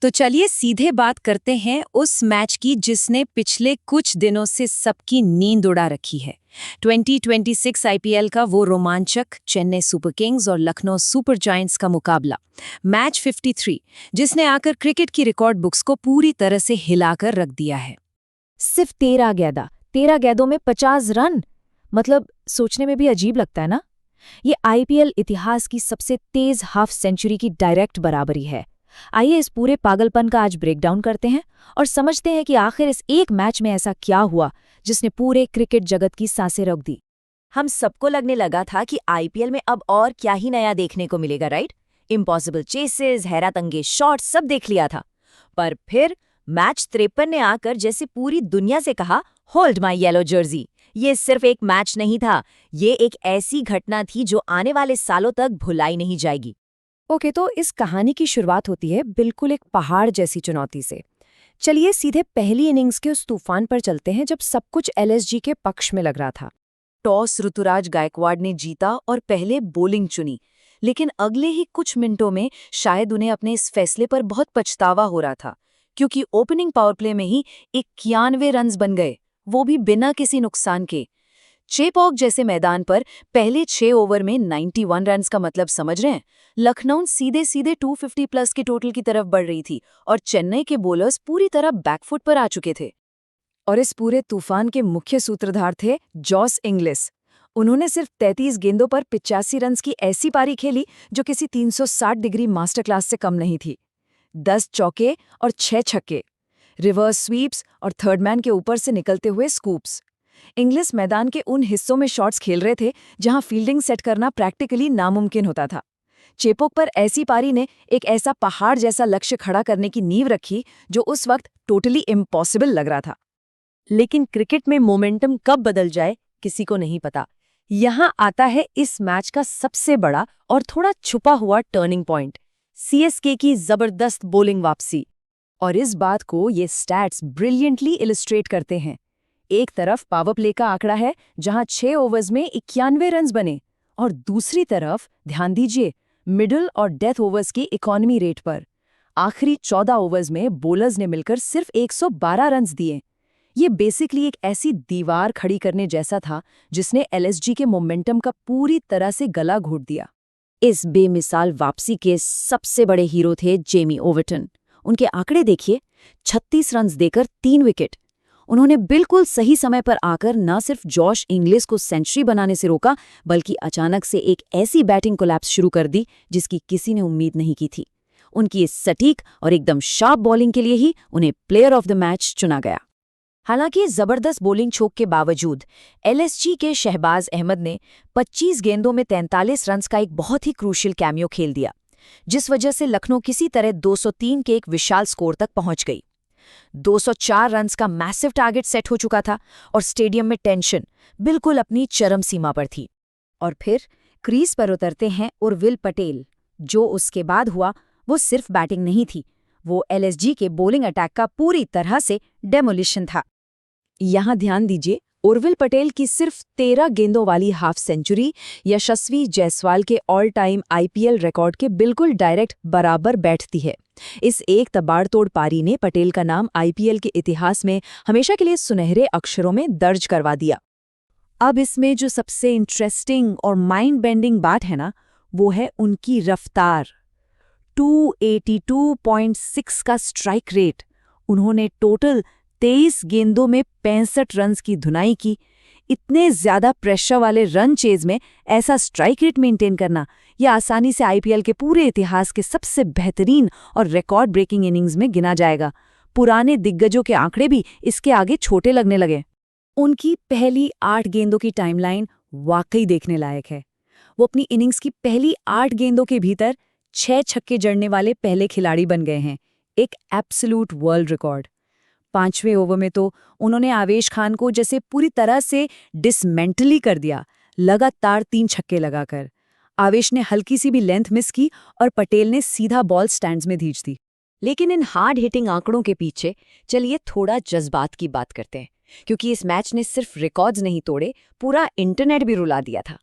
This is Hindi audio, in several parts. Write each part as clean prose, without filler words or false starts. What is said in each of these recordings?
तो चलिए सीधे बात करते हैं उस मैच की जिसने पिछले कुछ दिनों से सबकी नींद उड़ा रखी है। 2026 आईपीएल का वो रोमांचक चेन्नई सुपर किंग्स और लखनऊ सुपर जायंट्स का मुकाबला, मैच 53, जिसने आकर क्रिकेट की रिकॉर्ड बुक्स को पूरी तरह से हिलाकर रख दिया है। सिर्फ 13 गेंदों में 50 रन, मतलब सोचने में भी अजीब लगता है ना। ये आईपीएल इतिहास की सबसे तेज हाफ सेंचुरी की डायरेक्ट बराबरी है। आइए इस पूरे पागलपन का आज ब्रेकडाउन करते हैं और समझते हैं कि आखिर इस एक मैच में ऐसा क्या हुआ जिसने पूरे क्रिकेट जगत की सांसें रोक दी। हम सबको लगने लगा था कि आईपीएल में अब और क्या ही नया देखने को मिलेगा, राइट? इम्पॉसिबल चेसेस, हैरत अंगेज शॉट्स सब देख लिया था। पर फिर मैच 53 ने आकर जैसे पूरी दुनिया से कहा, होल्ड माई येलो जर्सी। ये सिर्फ एक मैच नहीं था, ये एक ऐसी घटना थी जो आने वाले सालों तक भुलाई नहीं जाएगी। ओके, तो इस कहानी की शुरुआत होती है बिल्कुल एक पहाड़ जैसी चुनौती से। चलिए सीधे पहली इनिंग्स के उस तूफान पर चलते हैं जब सब कुछ एलएसजी के पक्ष में लग रहा था। टॉस ऋतुराज गायकवाड़ ने जीता और पहले बॉलिंग चुनी, लेकिन अगले ही कुछ मिनटों में शायद उन्हें अपने इस फैसले पर बहुत पछतावा हो रहा था, क्योंकि ओपनिंग पावर प्ले में ही 91 रन्स बन गए, वो भी बिना किसी नुकसान के। चेपॉक जैसे मैदान पर पहले 6 ओवर में 91 रन्स का मतलब समझ रहे हैं। लखनऊ सीधे सीधे 250 प्लस के टोटल की तरफ बढ़ रही थी और चेन्नई के बॉलर्स पूरी तरह बैकफुट पर आ चुके थे। और इस पूरे तूफान के मुख्य सूत्रधार थे जॉस इंग्लिस। उन्होंने सिर्फ 33 गेंदों पर 85 रन्स की ऐसी पारी खेली जो किसी 360 डिग्री मास्टर क्लास से कम नहीं थी। 10 चौके और 6 छक्के, रिवर्स स्वीप्स और थर्ड मैन के ऊपर से निकलते हुए स्कूप्स। इंग्लिस मैदान के उन हिस्सों में शॉट्स खेल रहे थे जहां फील्डिंग सेट करना प्रैक्टिकली नामुमकिन होता था। चेपोक पर ऐसी पारी ने एक ऐसा पहाड़ जैसा लक्ष्य खड़ा करने की नींव रखी जो उस वक्त टोटली इम्पॉसिबल लग रहा था। लेकिन क्रिकेट में मोमेंटम कब बदल जाए किसी को नहीं पता। यहाँ आता है इस मैच का सबसे बड़ा और थोड़ा छुपा हुआ टर्निंग पॉइंट, सीएसके की जबरदस्त बॉलिंग वापसी। और इस बात को ये स्टैट्स ब्रिलियंटली इलिस्ट्रेट करते हैं। एक तरफ पावर प्ले का आंकड़ा है जहां 6 ओवर्स में 91 रन्स बने, और दूसरी तरफ ध्यान दीजिए मिडिल और डेथ ओवर्स की इकोनॉमी रेट पर आखिरी 14 ओवर्स में बॉलर्स ने मिलकर सिर्फ 112 रन्स दिए। ये बेसिकली एक ऐसी दीवार खड़ी करने जैसा था जिसने एलएसजी के मोमेंटम का पूरी तरह से गला घोट दिया। इस बेमिसाल वापसी के सबसे बड़े हीरो थे जेमी ओवर्टन। उनके आंकड़े देखिए, 36 रन्स देकर 3 विकेट। उन्होंने बिल्कुल सही समय पर आकर न सिर्फ जॉश इंग्लिस को सेंचुरी बनाने से रोका, बल्कि अचानक से एक ऐसी बैटिंग कोलैप्स शुरू कर दी जिसकी किसी ने उम्मीद नहीं की थी। उनकी इस सटीक और एकदम शार्प बॉलिंग के लिए ही उन्हें प्लेयर ऑफ द मैच चुना गया। हालांकि जबरदस्त बॉलिंग छोक के बावजूद एलएसजी के शहबाज अहमद ने 25 गेंदों में 43 रन्स का एक बहुत ही क्रूशियल कैमियो खेल दिया, जिस वजह से लखनऊ किसी तरह 203 के एक विशाल स्कोर तक पहुंच गई। 204 रन्स का मैसिव टारगेट सेट हो चुका था और स्टेडियम में टेंशन बिल्कुल अपनी चरम सीमा पर थी। और फिर क्रीज पर उतरते हैं उर्विल पटेल। जो उसके बाद हुआ वो सिर्फ बैटिंग नहीं थी, वो एलएसजी के बॉलिंग अटैक का पूरी तरह से डेमोलिशन था। यहाँ ध्यान दीजिए, उर्विल पटेल की सिर्फ 13 गेंदों वाली हाफ सेंचुरी यशस्वी जायसवाल के ऑल टाइम आईपीएल रिकॉर्ड के बिल्कुल डायरेक्ट बराबर बैठती है। इस एक तबाड़तोड़ पारी ने पटेल का नाम आईपीएल के इतिहास में हमेशा के लिए सुनहरे अक्षरों में दर्ज करवा दिया। अब इसमें जो सबसे इंटरेस्टिंग और माइंड बेंडिंग बात है ना, वो है उनकी रफ्तार। 282.6 का स्ट्राइक रेट। उन्होंने टोटल 23 गेंदों में 65 रन्स की धुनाई की। इतने ज्यादा प्रेशर वाले रन चेज में ऐसा स्ट्राइक रेट मेंटेन करना, यह आसानी से आईपीएल के पूरे इतिहास के सबसे बेहतरीन और रिकॉर्ड ब्रेकिंग इनिंग्स में गिना जाएगा। पुराने दिग्गजों के आंकड़े भी इसके आगे छोटे लगने लगे। उनकी पहली 8 गेंदों की टाइमलाइन वाकई देखने लायक है। वो अपनी इनिंग्स की पहली 8 गेंदों के भीतर 6 छक्के जड़ने वाले पहले खिलाड़ी बन गए हैं, एक एब्सोल्यूट वर्ल्ड रिकॉर्ड। 5वें ओवर में तो उन्होंने आवेश खान को जैसे पूरी तरह से डिसमेंटली कर दिया, लगातार 3 छक्के लगाकर। आवेश ने हल्की सी भी लेंथ मिस की और पटेल ने सीधा बॉल स्टैंड्स में धींच दी। लेकिन इन हार्ड हिटिंग आंकड़ों के पीछे चलिए थोड़ा जज्बात की बात करते हैं, क्योंकि इस मैच ने सिर्फ रिकॉर्ड्स नहीं तोड़े, पूरा इंटरनेट भी रुला दिया था।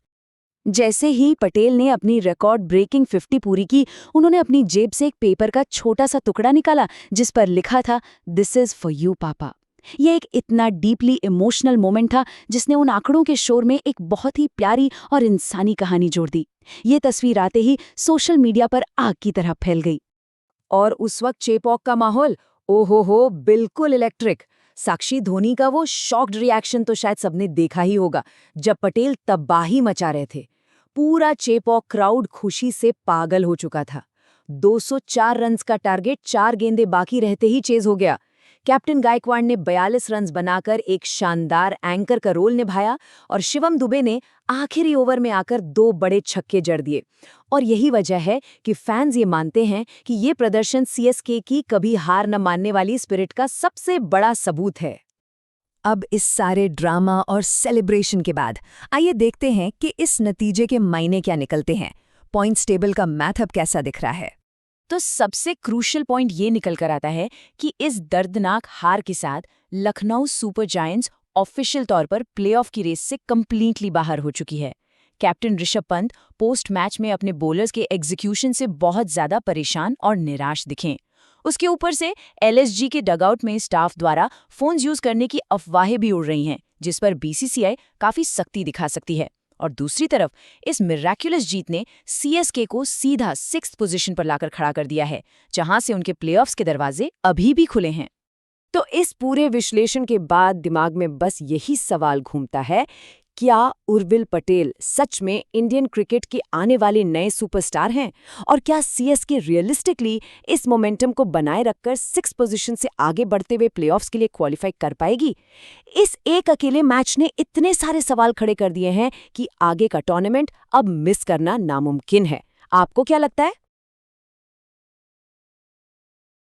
जैसे ही पटेल ने अपनी रिकॉर्ड ब्रेकिंग 50 पूरी की, उन्होंने अपनी जेब से एक पेपर का छोटा सा टुकड़ा निकाला जिस पर लिखा था, "दिस इज फॉर यू पापा"। ये एक इतना डीपली इमोशनल मोमेंट था जिसने उन आंकड़ों के शोर में एक बहुत ही प्यारी और इंसानी कहानी जोड़ दी। ये तस्वीर आते ही सोशल मीडिया पर आग की तरह फैल गई। और उस वक्त चेपॉक का माहौल, ओहो बिल्कुल इलेक्ट्रिक। साक्षी धोनी का वो शॉक्ड रिएक्शन तो शायद सबने देखा ही होगा जब पटेल तबाही मचा रहे थे। पूरा चेपॉक क्राउड खुशी से पागल हो चुका था। 204 रन्स का टारगेट 4 गेंदें बाकी रहते ही चेज हो गया। कैप्टन गायकवाड़ ने 42 रन्स बनाकर एक शानदार एंकर का रोल निभाया और शिवम दुबे ने आखिरी ओवर में आकर 2 बड़े छक्के जड़ दिए। और यही वजह है कि फैंस ये मानते हैं कि ये प्रदर्शन सीएसके की कभी हार न मानने वाली स्पिरिट का सबसे बड़ा सबूत है। अब इस सारे ड्रामा और सेलिब्रेशन के बाद आइए देखते हैं कि इस नतीजे के मायने क्या निकलते हैं। पॉइंट्स टेबल का मैथ अब कैसा दिख रहा है? तो सबसे क्रूशियल पॉइंट ये निकल कर आता है कि इस दर्दनाक हार के साथ लखनऊ सुपर जायंट्स ऑफिशियल तौर पर प्लेऑफ की रेस से कंप्लीटली बाहर हो चुकी है। Captain Rishabh Pant post match में अपने बॉलर्स के एग्जीक्यूशन से बहुत ज्यादा परेशान और निराश दिखे। उसके ऊपर से एलएसजी के डगआउट में स्टाफ द्वारा फोन्स यूज करने की अफवाहें भी उड़ रही हैं, जिस पर बीसीसीआई काफी सख्ती दिखा सकती है। और दूसरी तरफ इस मिरेक्युलस जीत ने सीएसके को सीधा 6th पोजीशन पर लाकर खड़ा कर दिया है, जहां से उनके प्लेऑफ्स के दरवाजे अभी भी खुले हैं। तो इस पूरे विश्लेषण के बाद दिमाग में बस यही सवाल घूमता है, क्या उर्विल पटेल सच में इंडियन क्रिकेट के आने वाले नए सुपरस्टार हैं? और क्या सीएसके रियलिस्टिकली इस मोमेंटम को बनाए रखकर 6th पोजीशन से आगे बढ़ते हुए प्लेऑफ्स के लिए क्वालिफाई कर पाएगी? इस एक अकेले मैच ने इतने सारे सवाल खड़े कर दिए हैं कि आगे का टूर्नामेंट अब मिस करना नामुमकिन है। आपको क्या लगता है?